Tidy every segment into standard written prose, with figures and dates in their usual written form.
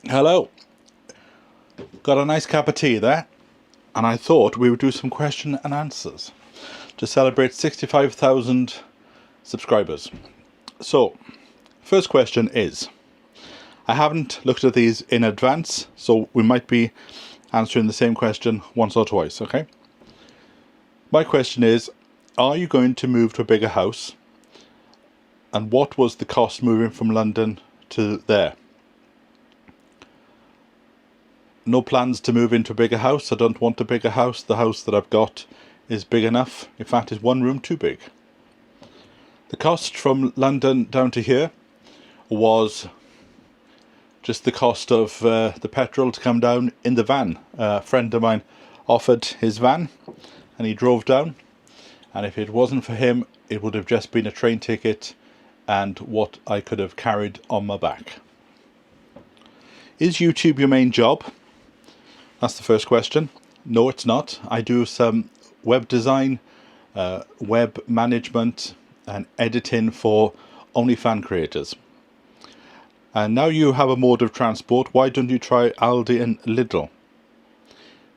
Hello. Got a nice cup of tea there, and I thought we would do some question and answers to celebrate 65,000 subscribers. So, first question is, I haven't looked at these in advance, so we might be answering the same question once or twice, okay? My question is, are you going to move to a bigger house? And what was the cost moving from London to there? No plans to move into a bigger house. I don't want a bigger house. The house that I've got is big enough. In fact, it's one room too big. The cost from London down to here was just the cost of the petrol to come down in the van. A friend of mine offered his van and he drove down, and if it wasn't for him it would have just been a train ticket and what I could have carried on my back. Is YouTube your main job? That's the first question. No, it's not. I do some web design, web management and editing for OnlyFans creators. And now you have a mode of transport, why don't you try Aldi and Lidl?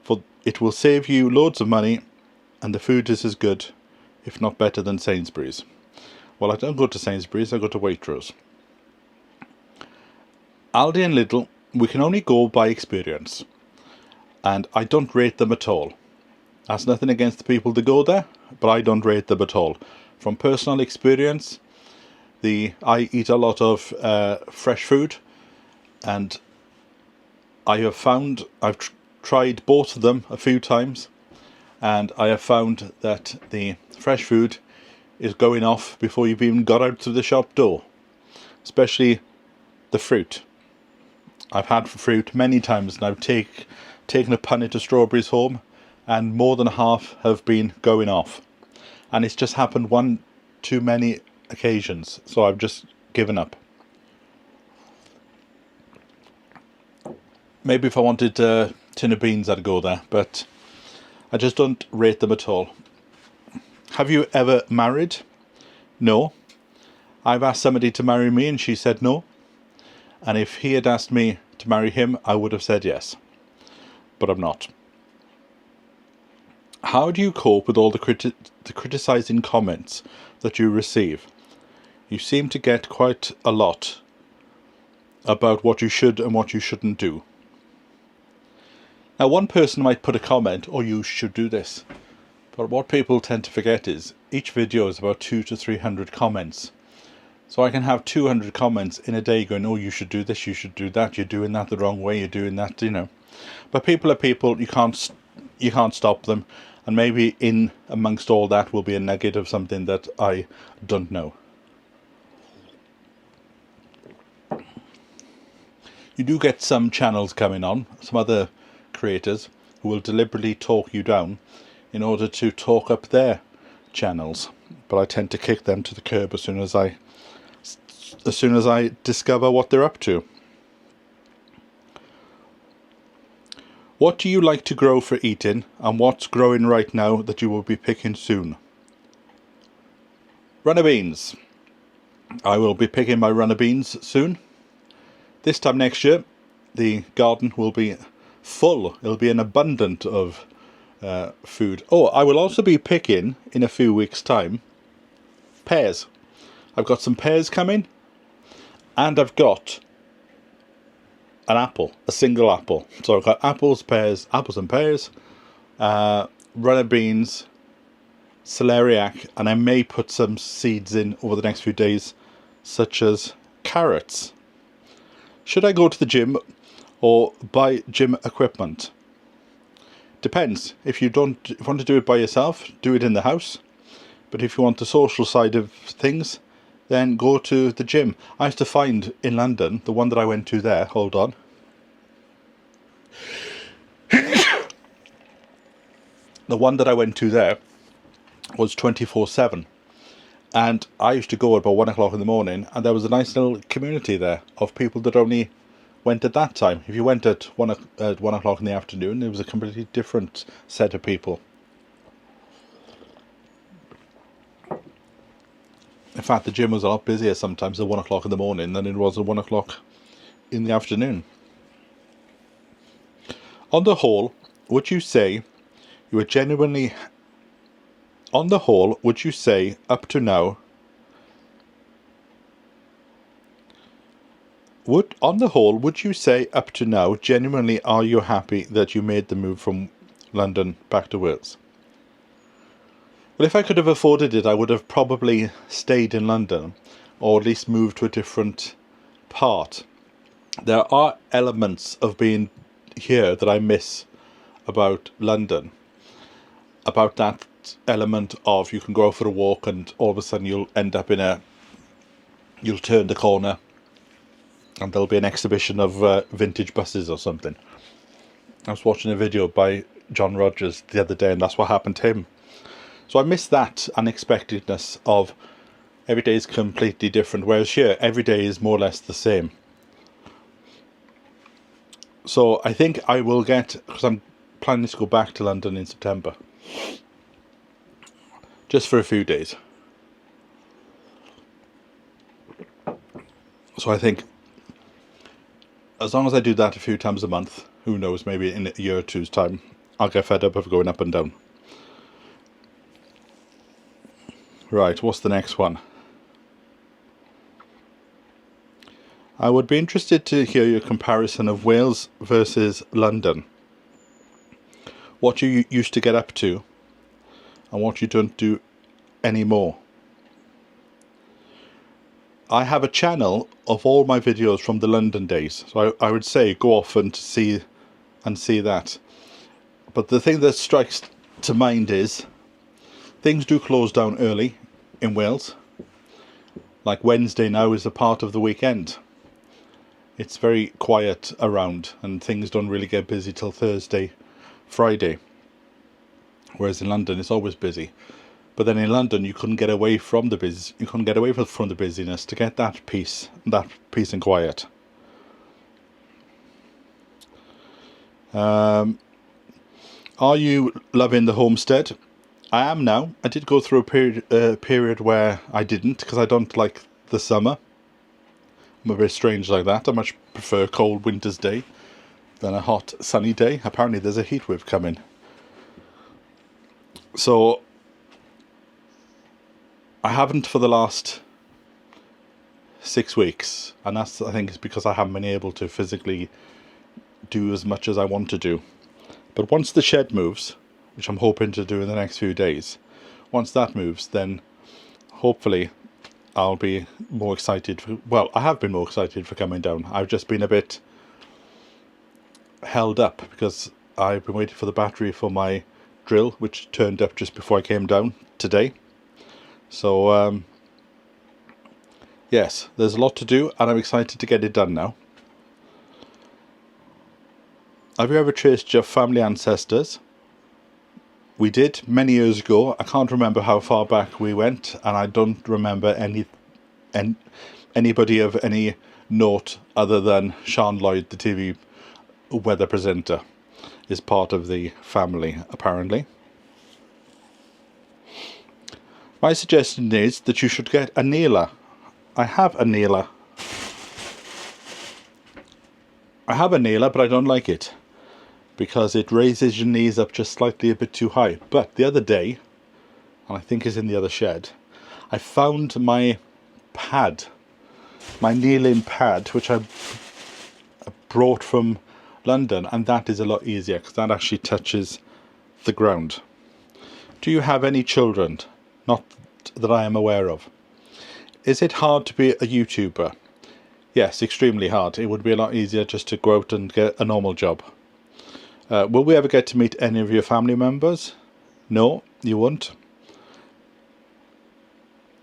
For it will save you loads of money and the food is as good, if not better, than Sainsbury's. Well, I don't go to Sainsbury's, I go to Waitrose. Aldi and Lidl, we can only go by experience. And I don't rate them at all. That's nothing against the people that go there, but I don't rate them at all. From personal experience, I eat a lot of fresh food, and I have found, I've tried both of them a few times, and I have found that the fresh food is going off before you've even got out to the shop door. Especially the fruit. I've had fruit many times and I've taken a punnet of strawberries home and more than half have been going off. And it's just happened one too many occasions, so I've just given up. Maybe if I wanted a tin of beans I'd go there, but I just don't rate them at all. Have you ever married? No. I've asked somebody to marry me and she said no. And if he had asked me to marry him, I would have said yes. But I'm not. How do you cope with all the criticising comments that you receive? You seem to get quite a lot about what you should and what you shouldn't do. Now, one person might put a comment, "Oh, you should do this." But what people tend to forget is each video is about 200 to 300 comments. So I can have 200 comments in a day going, "Oh, you should do this, you should do that, you're doing that the wrong way, you're doing that," you know. But people are people, you can't stop them. And maybe in amongst all that will be a nugget of something that I don't know. You do get some channels coming on, some other creators who will deliberately talk you down in order to talk up their channels. But I tend to kick them to the curb as soon as I discover what they're up to. What do you like to grow for eating, and what's growing right now that you will be picking soon? Runner beans. I will be picking my runner beans soon. This time next year, the garden will be full. It'll be an abundance of food. Oh, I will also be picking, in a few weeks' time, pears. I've got some pears coming, and I've got an apple, a single apple. So I've got apples and pears, runner beans, celeriac, and I may put some seeds in over the next few days, such as carrots. Should I go to the gym or buy gym equipment? Depends. If you want to do it by yourself, do it in the house. But if you want the social side of things, then go to the gym. I used to find in London, the one that I went to there, hold on. The one that I went to there was 24/7. And I used to go at about 1 o'clock in the morning, and there was a nice little community there of people that only went at that time. If you went at 1 o'clock in the afternoon, it was a completely different set of people. In fact, the gym was a lot busier sometimes at 1 o'clock in the morning than it was at 1 o'clock in the afternoon. On the whole, would you say you were genuinely... On the whole, would you say up to now... On the whole, would you say up to now, genuinely are you happy that you made the move from London back to Wales? Well, if I could have afforded it, I would have probably stayed in London, or at least moved to a different part. There are elements of being here that I miss about London. About that element of you can go for a walk and all of a sudden you'll end up you'll turn the corner and there'll be an exhibition of vintage buses or something. I was watching a video by John Rogers the other day and that's what happened to him. So I miss that unexpectedness of every day is completely different, whereas here every day is more or less the same. So I think I will get, because I'm planning to go back to London in September, just for a few days. So I think as long as I do that a few times a month, who knows, maybe in a year or two's time, I'll get fed up of going up and down. Right, what's the next one? I would be interested to hear your comparison of Wales versus London. What you used to get up to and what you don't do anymore. I have a channel of all my videos from the London days, so I would say go off and see that. But the thing that strikes to mind is things do close down early in Wales. Like Wednesday now is a part of the weekend. It's very quiet around and things don't really get busy till Thursday, Friday. Whereas in London it's always busy. But then in London you couldn't get away from the from the busyness to get that peace and quiet. Are you loving the homestead? I am now. I did go through a period where I didn't, because I don't like the summer. I'm a bit strange like that. I much prefer a cold winter's day than a hot sunny day. Apparently there's a heat wave coming. So I haven't for the last 6 weeks, and that's, I think, is because I haven't been able to physically do as much as I want to do. But once the shed moves, which I'm hoping to do in the next few days, once that moves, then hopefully I'll be more excited well, I have been more excited for coming down. I've just been a bit held up because I've been waiting for the battery for my drill, which turned up just before I came down today. So yes, there's a lot to do and I'm excited to get it done now. Have you ever traced your family ancestors? We did many years ago. I can't remember how far back we went, and I don't remember anybody of any note other than Sean Lloyd, the TV weather presenter, is part of the family apparently. My suggestion is that you should get a kneeler. I have a kneeler. But I don't like it, because it raises your knees up just slightly a bit too high. But the other day, and I think it's in the other shed, I found my pad, my kneeling pad, which I brought from London, and that is a lot easier because that actually touches the ground. Do you have any children? Not that I am aware of. Is it hard to be a YouTuber? Yes, extremely hard. It would be a lot easier just to go out and get a normal job. Will we ever get to meet any of your family members? No, you won't.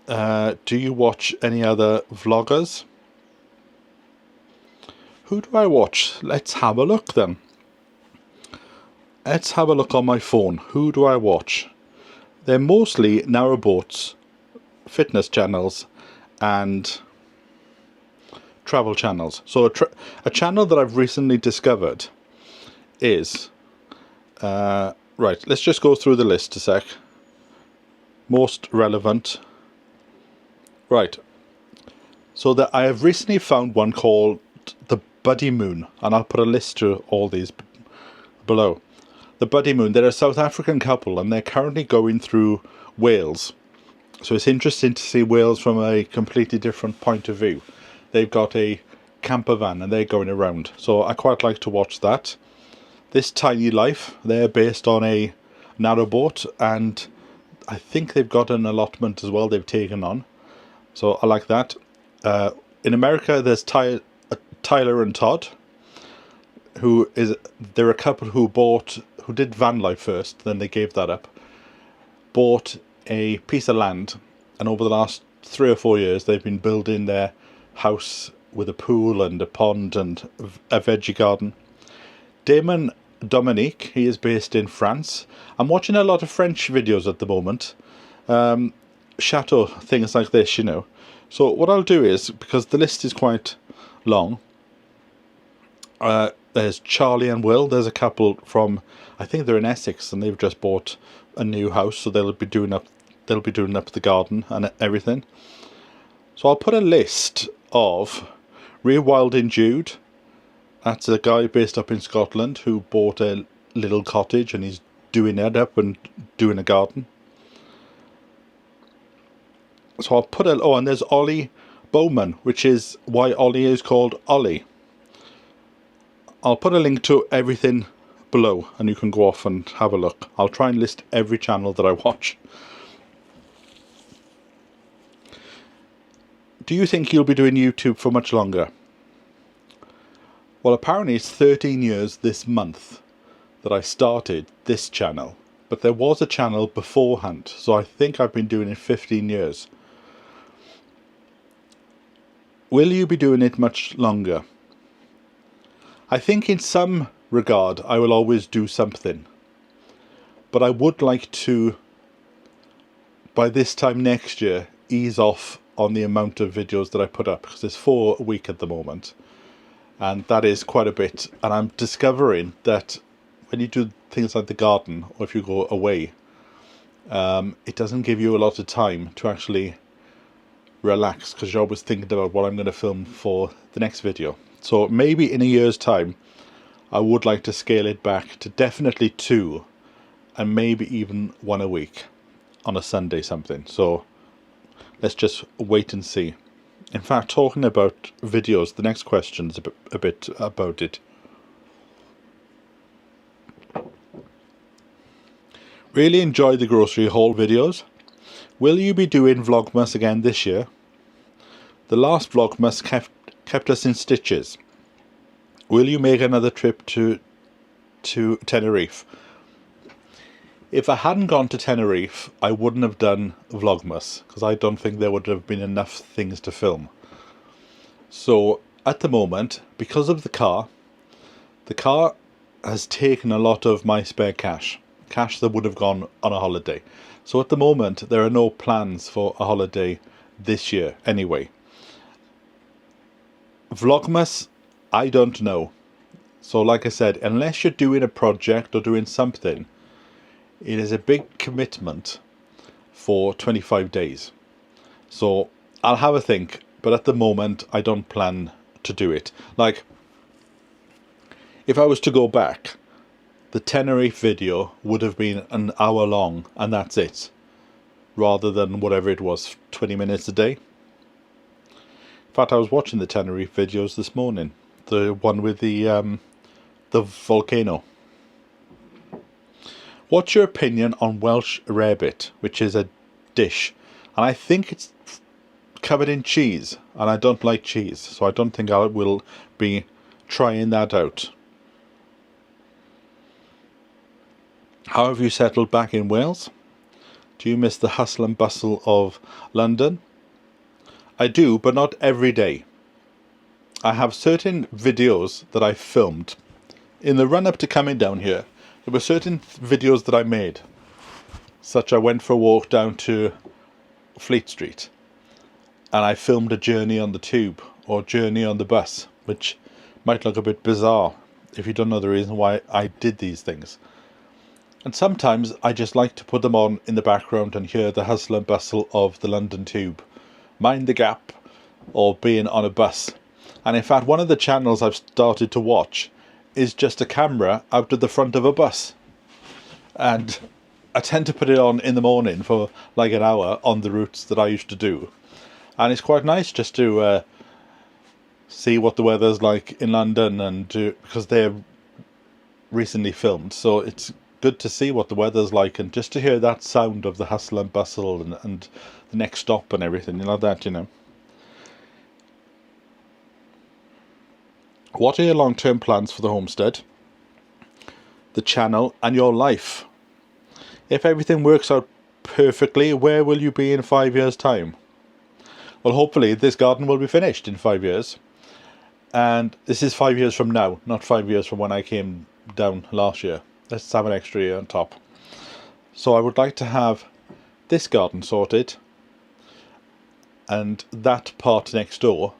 Do you watch any other vloggers? Who do I watch? Let's have a look then. Let's have a look on my phone. Who do I watch? They're mostly narrowboats, fitness channels and travel channels. So a channel that I've recently discovered is right, let's just go through the list a sec. Most relevant. Right, so that I have recently found one called the Buddy Moon, and I'll put a list to all these below. The Buddy Moon, they're a South African couple and they're currently going through Wales. So it's interesting to see Wales from a completely different point of view. They've got a camper van and they're going around. So I quite like to watch that. This Tiny Life, they're based on a narrowboat and I think they've got an allotment as well they've taken on. So I like that. In America, there's Tyler and Todd, they're a couple who did van life first, then they gave that up, bought a piece of land, and over the last 3 or 4 years they've been building their house with a pool and a pond and a veggie garden. Damon Dominique, he is based in France. I'm watching a lot of French videos at the moment, chateau things like this, you know. So what I'll do is, because the list is quite long, there's Charlie and Will. There's a couple from, I think they're in Essex, and they've just bought a new house, so they'll be doing up the garden and everything. So I'll put a list of Rewilding Jude. That's a guy based up in Scotland who bought a little cottage and he's doing it up and doing a garden. So I'll put and there's Ollie Bowman, which is why Ollie is called Ollie. I'll put a link to everything below and you can go off and have a look. I'll try and list every channel that I watch. Do you think you'll be doing YouTube for much longer? Well, apparently it's 13 years this month that I started this channel, but there was a channel beforehand, so I think I've been doing it 15 years. Will you be doing it much longer? I think in some regard I will always do something, but I would like to, by this time next year, ease off on the amount of videos that I put up, because there's 4 a week at the moment, and that is quite a bit. And I'm discovering that when you do things like the garden, or if you go away, it doesn't give you a lot of time to actually relax, because you're always thinking about what I'm going to film for the next video. So maybe in a year's time I would like to scale it back to definitely 2, and maybe even 1 a week on a Sunday something. So let's just wait and see. In fact, talking about videos, the next question is a bit about it. Really enjoy the grocery haul videos. Will you be doing Vlogmas again this year? The last Vlogmas kept us in stitches. Will you make another trip to Tenerife? If I hadn't gone to Tenerife, I wouldn't have done Vlogmas, because I don't think there would have been enough things to film. So at the moment, because of the car has taken a lot of my spare cash that would have gone on a holiday. So at the moment there are no plans for a holiday this year anyway. Vlogmas, I don't know. So like I said, unless you're doing a project or doing something, it is a big commitment for 25 days. So I'll have a think, but at the moment I don't plan to do it. Like, if I was to go back, the Tenerife video would have been an hour long and that's it, rather than whatever it was, 20 minutes a day. In fact, I was watching the Tenerife videos this morning, the one with the volcano. What's your opinion on Welsh rarebit, which is a dish? And I think it's covered in cheese, and I don't like cheese, so I don't think I will be trying that out. How have you settled back in Wales? Do you miss the hustle and bustle of London? I do, but not every day. I have certain videos that I filmed in the run-up to coming down here. There were certain videos that I made, such I went for a walk down to Fleet Street and I filmed a journey on the tube or journey on the bus, which might look a bit bizarre if you don't know the reason why I did these things. And sometimes I just like to put them on in the background and hear the hustle and bustle of the London tube, mind the gap, or being on a bus. And in fact, one of the channels I've started to watch is just a camera out of the front of a bus, and I tend to put it on in the morning for like an hour on the routes that I used to do, and it's quite nice just to see what the weather's like in London, and because they're recently filmed, so it's good to see what the weather's like, and just to hear that sound of the hustle and bustle and the next stop and everything, that, What are your long-term plans for the homestead, the channel, and your life? If everything works out perfectly, where will you be in 5 years' time? Well, hopefully this garden will be finished in 5 years. And this is 5 years from now, not 5 years from when I came down last year. Let's have an extra year on top. So I would like to have this garden sorted, and that part next door,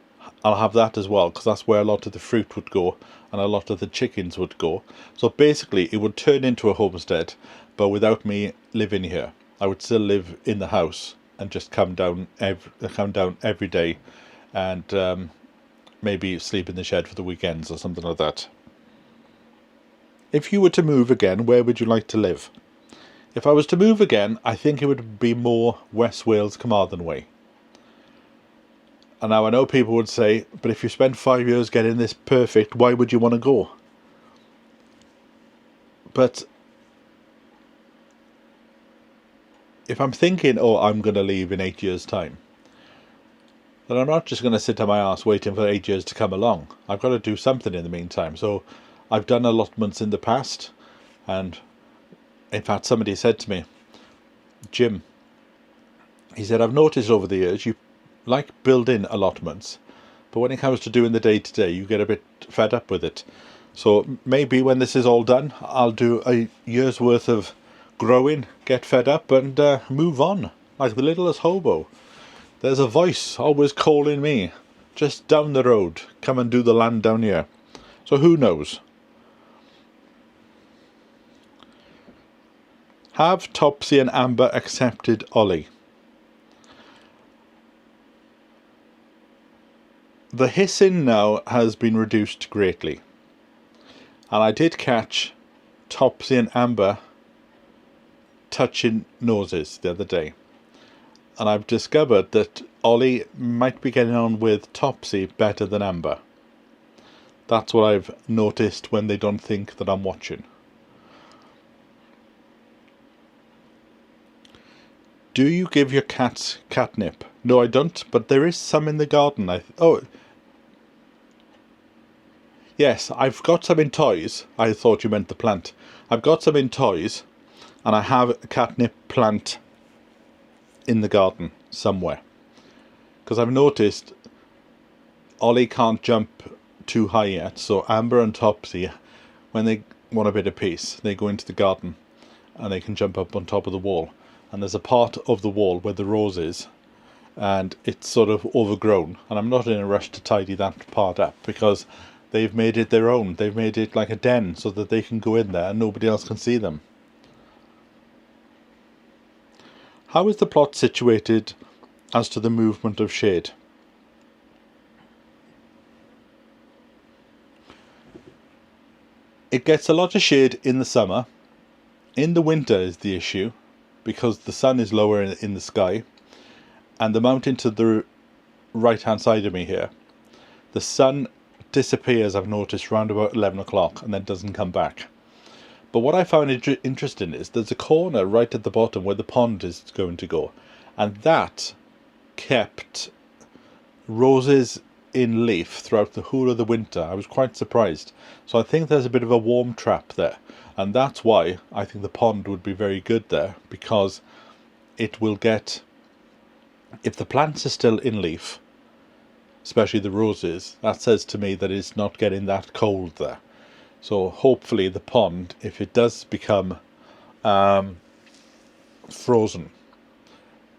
I'll have that as well, because that's where a lot of the fruit would go and a lot of the chickens would go. So basically it would turn into a homestead, but without me living here. I would still live in the house and just come down every day, and maybe sleep in the shed for the weekends or something like that. If you were to move again, where would you like to live? If I was to move again, I think it would be more West Wales, Carmarthen way. And now I know people would say, but if you spent 5 years getting this perfect, why would you want to go? But if I'm thinking, oh, I'm going to leave in 8 years' time, then I'm not just going to sit on my arse waiting for 8 years to come along. I've got to do something in the meantime. So I've done allotments in the past, and in fact somebody said to me, Jim, he said, I've noticed over the years you like building allotments, but when it comes to doing the day-to-day you get a bit fed up with it. So maybe when this is all done, I'll do a year's worth of growing, get fed up, and move on, like the littlest hobo. There's a voice always calling me, just down the road, come and do the land down here. So who knows? Have Topsy and Amber accepted Ollie? The hissing now has been reduced greatly, and I did catch Topsy and Amber touching noses the other day, and I've discovered that Ollie might be getting on with Topsy better than Amber. That's what I've noticed when they don't think that I'm watching. Do you give your cats catnip? No, I don't, but there is some in the garden. Yes, I've got some in toys. I thought you meant the plant. I've got some in toys, and I have a catnip plant in the garden somewhere. Because I've noticed Ollie can't jump too high yet, so Amber and Topsy, when they want a bit of peace, they go into the garden and they can jump up on top of the wall. And there's a part of the wall where the rose is, and it's sort of overgrown, and I'm not in a rush to tidy that part up, because they've made it their own. They've made it like a den so that they can go in there and nobody else can see them. How is the plot situated as to the movement of shade? It gets a lot of shade in the summer. In the winter is the issue, because the sun is lower in the sky, and the mountain to the right hand side of me here, the sun disappears, I've noticed, round about 11 o'clock and then doesn't come back. But what I found interesting is there's a corner right at the bottom where the pond is going to go, and that kept roses in leaf throughout the whole of the winter. I was quite surprised. So I think there's a bit of a warm trap there, and that's why I think the pond would be very good there, because it will get, if the plants are still in leaf, especially the roses, that says to me that it's not getting that cold there. So hopefully the pond, if it does become frozen,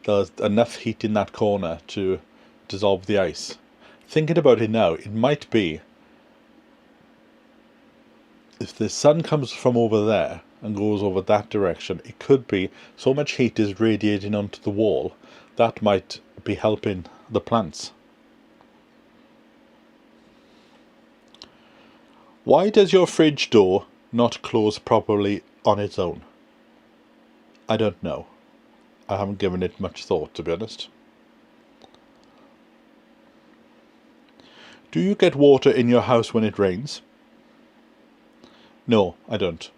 there's enough heat in that corner to dissolve the ice. Thinking about it now, it might be, if the sun comes from over there and goes over that direction, it could be so much heat is radiating onto the wall that might be helping the plants. Why does your fridge door not close properly on its own? I don't know. I haven't given it much thought, to be honest. Do you get water in your house when it rains? No, I don't.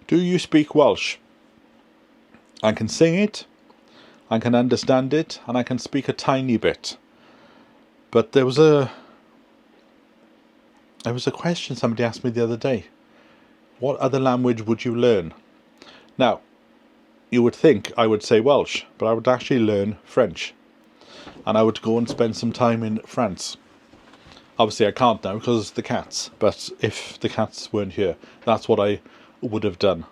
Do you speak Welsh? I can sing it, I can understand it, and I can speak a tiny bit. But there was a question somebody asked me the other day. What other language would you learn? Now, you would think I would say Welsh, but I would actually learn French. And I would go and spend some time in France. Obviously I can't now because of the cats, but if the cats weren't here, that's what I would have done.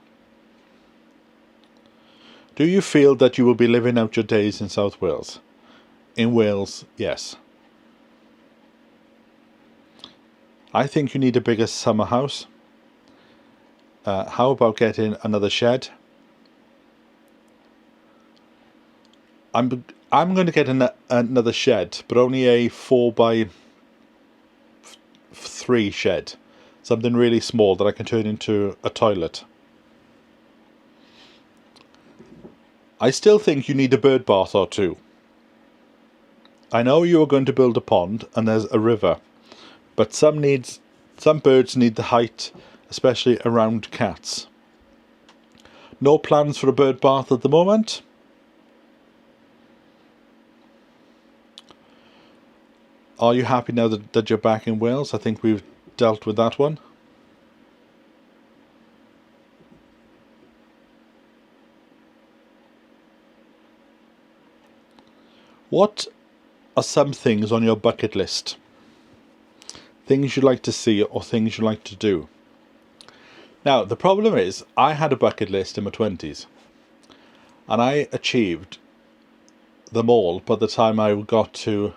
Do you feel that you will be living out your days in South Wales? In Wales, yes. I think you need a bigger summer house. How about getting another shed? I'm going to get another shed, but only a 4x3 shed. Something really small that I can turn into a toilet. I still think you need a bird bath or two. I know you are going to build a pond and there's a river, but some birds need the height, especially around cats. No plans for a bird bath at the moment? Are you happy now that you're back in Wales? I think we've dealt with that one. What are some things on your bucket list? Things you'd like to see or things you'd like to do? Now, the problem is, I had a bucket list in my 20s. And I achieved them all by the time I got to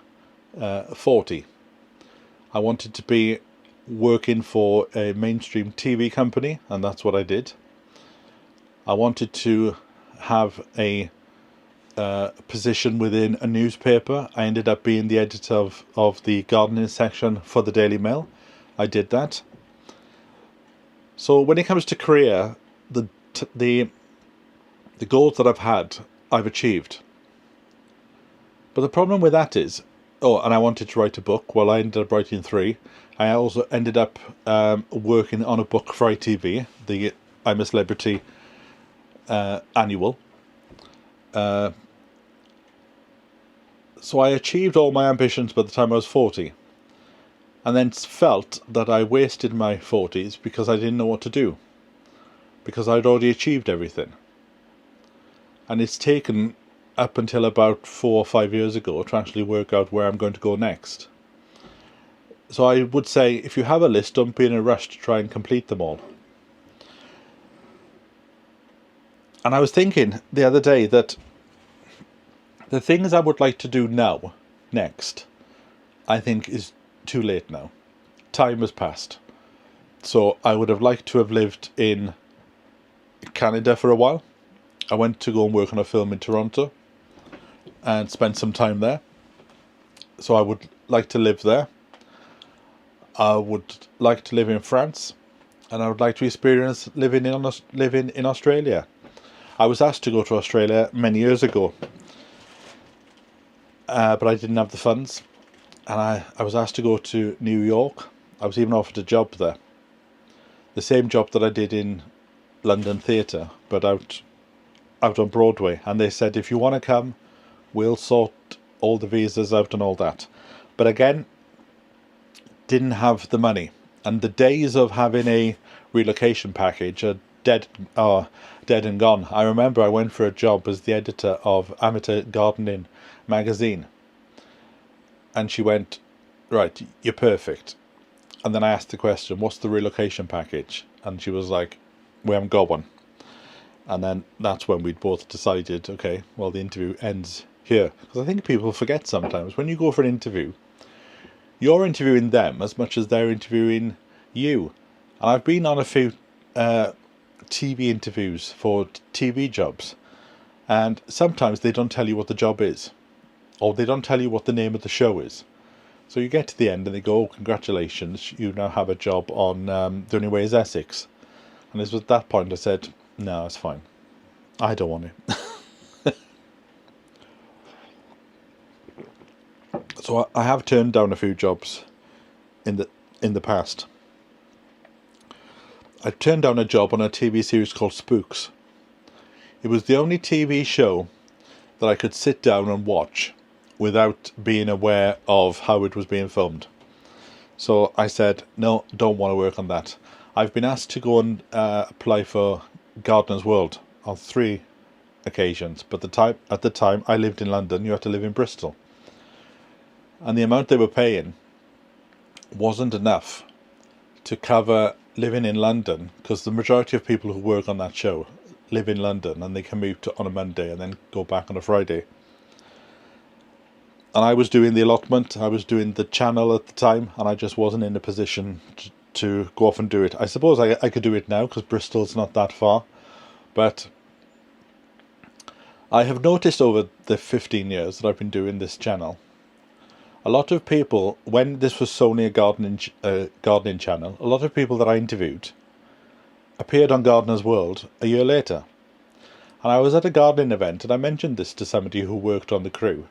40. I wanted to be working for a mainstream TV company, and that's what I did. I wanted to have a position within a newspaper. I ended up being the editor of the gardening section for the Daily Mail. I did that. So when it comes to career, the goals that I've had, I've achieved. But the problem with that is, and I wanted to write a book. Well, I ended up writing 3. I also ended up working on a book for ITV, the I'm a Celebrity annual. So I achieved all my ambitions by the time I was 40. And then felt that I wasted my 40s because I didn't know what to do. Because I'd already achieved everything. And it's taken up until about 4 or 5 years ago to actually work out where I'm going to go next. So I would say, if you have a list, don't be in a rush to try and complete them all. And I was thinking the other day that the things I would like to do now, next, I think is too late now. Time has passed. So I would have liked to have lived in Canada for a while. I went to go and work on a film in Toronto and spent some time there. So I would like to live there. I would like to live in France, and I would like to experience living in Australia. I was asked to go to Australia many years ago, but I didn't have the funds. And I was asked to go to New York. I was even offered a job there. The same job that I did in London Theatre, but out on Broadway. And they said, if you want to come, we'll sort all the visas out and all that. But again, didn't have the money. And the days of having a relocation package are dead and gone. I remember I went for a job as the editor of Amateur Gardening magazine. And she went, right, you're perfect. And then I asked the question, what's the relocation package? And she was like, we haven't got one. And then that's when we'd both decided, okay, well, the interview ends here. Because I think people forget sometimes, when you go for an interview, you're interviewing them as much as they're interviewing you. And I've been on a few TV interviews for TV jobs. And sometimes they don't tell you what the job is. or they don't tell you what the name of the show is. So you get to the end and they go, oh, congratulations, you now have a job on The Only Way is Essex. And it was at that point I said, no, it's fine. I don't want it. So I have turned down a few jobs in the past. I turned down a job on a TV series called Spooks. It was the only TV show that I could sit down and watch without being aware of how it was being filmed. So I said, no, don't want to work on that. I've been asked to go and apply for Gardener's World on 3 occasions, but at the time I lived in London. You had to live in Bristol, and the amount they were paying wasn't enough to cover living in London, because the majority of people who work on that show live in London and they commute on a Monday and then go back on a Friday. And I was doing the allotment, I was doing the channel at the time, and I just wasn't in a position to go off and do it. I suppose I could do it now because Bristol's not that far, but I have noticed over the 15 years that I've been doing this channel, a lot of people, when this was solely a gardening channel, a lot of people that I interviewed appeared on Gardener's World a year later. And I was at a gardening event and I mentioned this to somebody who worked on the crew,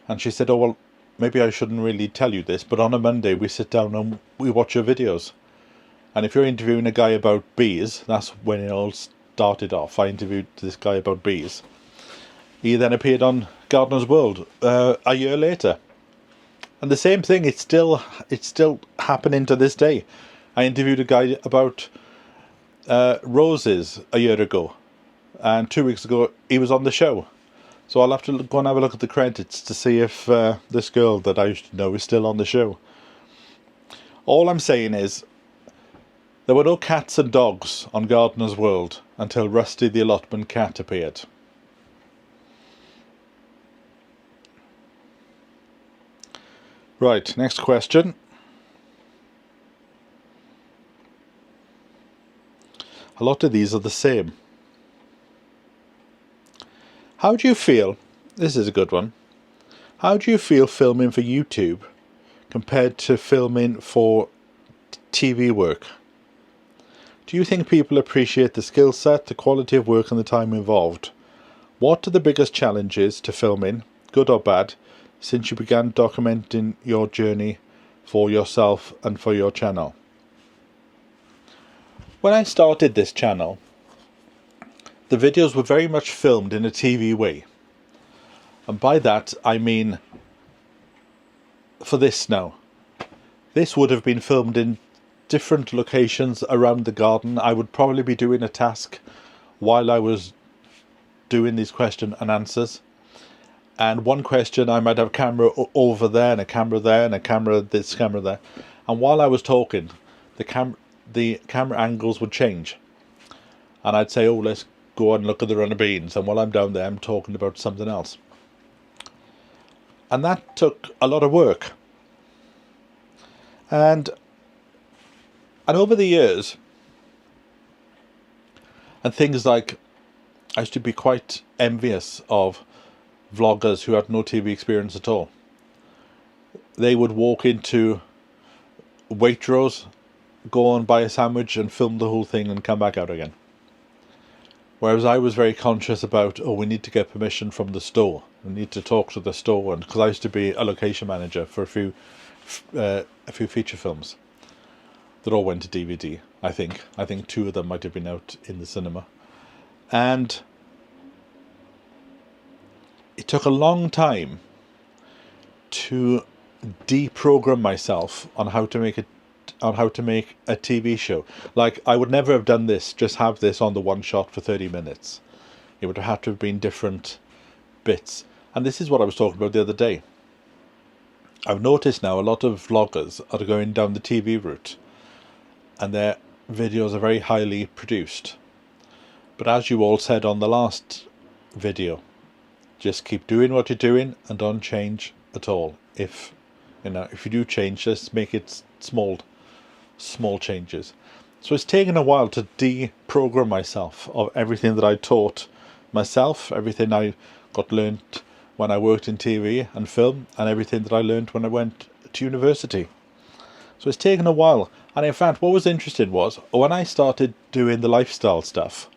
and she said, oh well, maybe I shouldn't really tell you this, but on a Monday we sit down and we watch your videos. And if you're interviewing a guy about bees, that's when it all started off. I interviewed this guy about bees. He then appeared on Gardener's World a year later. And the same thing, it's still happening to this day. I interviewed a guy about roses a year ago, and 2 weeks ago he was on the show. So I'll have to go and have a look at the credits to see if this girl that I used to know is still on the show. All I'm saying is, there were no cats and dogs on Gardener's World until Rusty the allotment cat appeared. Right, next question. A lot of these are the same. How do you feel, this is a good one, how do you feel filming for YouTube compared to filming for TV work? Do you think people appreciate the skill set, the quality of work and the time involved? What are the biggest challenges to filming, good or bad, since you began documenting your journey for yourself and for your channel? When I started this channel, the videos were very much filmed in a TV way. And by that I mean, for this now, this would have been filmed in different locations around the garden. I would probably be doing a task while I was doing these question and answers. And one question I might have a camera over there and a camera there and a camera this, camera there. And while I was talking, the camera angles would change. And I'd say, oh, let's go and look at the run of beans. And while I'm down there, I'm talking about something else. And that took a lot of work. And over the years, and things like, I used to be quite envious of vloggers who had no TV experience at all. They would walk into Waitrose, go and buy a sandwich and film the whole thing and come back out again. Whereas I was very conscious about, oh, we need to get permission from the store. We need to talk to the store, and because I used to be a location manager for a few feature films that all went to DVD. I think 2 of them might have been out in the cinema, and it took a long time to deprogram myself on how to make a TV show. Like, I would never have done this, just have this on the one shot for 30 minutes. It would have had to have been different bits. And this is what I was talking about the other day. I've noticed now a lot of vloggers are going down the TV route, and their videos are very highly produced. But as you all said on the last video, just keep doing what you're doing and don't change at all. If you do change, just make it small changes. So it's taken a while to deprogram myself of everything that I taught myself, everything I got learnt when I worked in TV and film, and everything that I learned when I went to university. So it's taken a while. And in fact, what was interesting was, when I started doing the lifestyle stuff,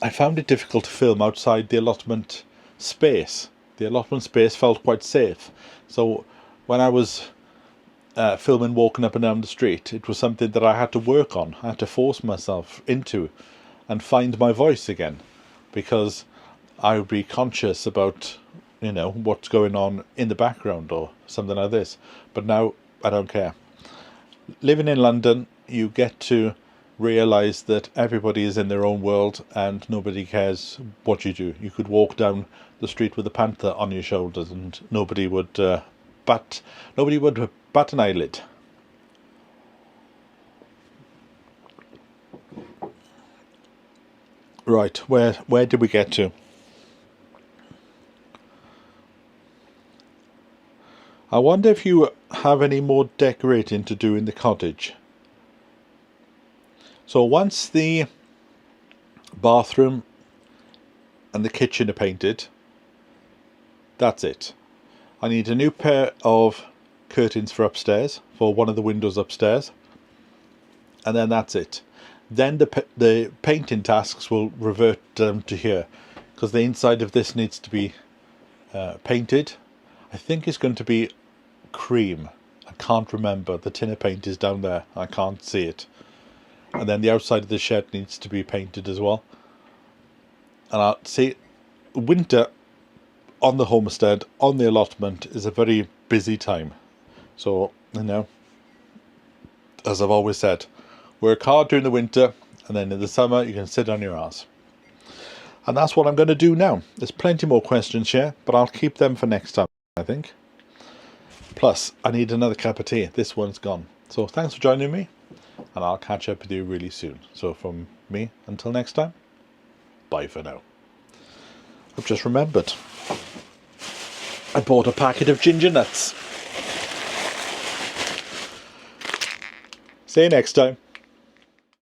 I found it difficult to film outside the allotment space. The allotment space felt quite safe. So when I was filming walking up and down the street, it was something that I had to work on. I had to force myself into and find my voice again, because I would be conscious about, you know, what's going on in the background or something like this. But now I don't care. Living in London, you get to realise that everybody is in their own world and nobody cares what you do. You could walk down the street with a panther on your shoulders and nobody would bat an eyelid. Right, where did we get to? I wonder if you have any more decorating to do in the cottage. So once the bathroom and the kitchen are painted, that's it. I need a new pair of curtains for upstairs, for one of the windows upstairs, and then that's it. Then the painting tasks will revert to here, because the inside of this needs to be painted. I think it's going to be cream. I can't remember. The tin of paint is down there. I can't see it. And then the outside of the shed needs to be painted as well. And I'll see, winter on the homestead, on the allotment, is a very busy time. So, you know, as I've always said, work hard during the winter, and then in the summer you can sit on your arse. And that's what I'm going to do now. There's plenty more questions here, but I'll keep them for next time, I think. Plus, I need another cup of tea. This one's gone. So thanks for joining me, and I'll catch up with you really soon. So from me, until next time, bye for now. I've just remembered, I bought a packet of ginger nuts. See you next time.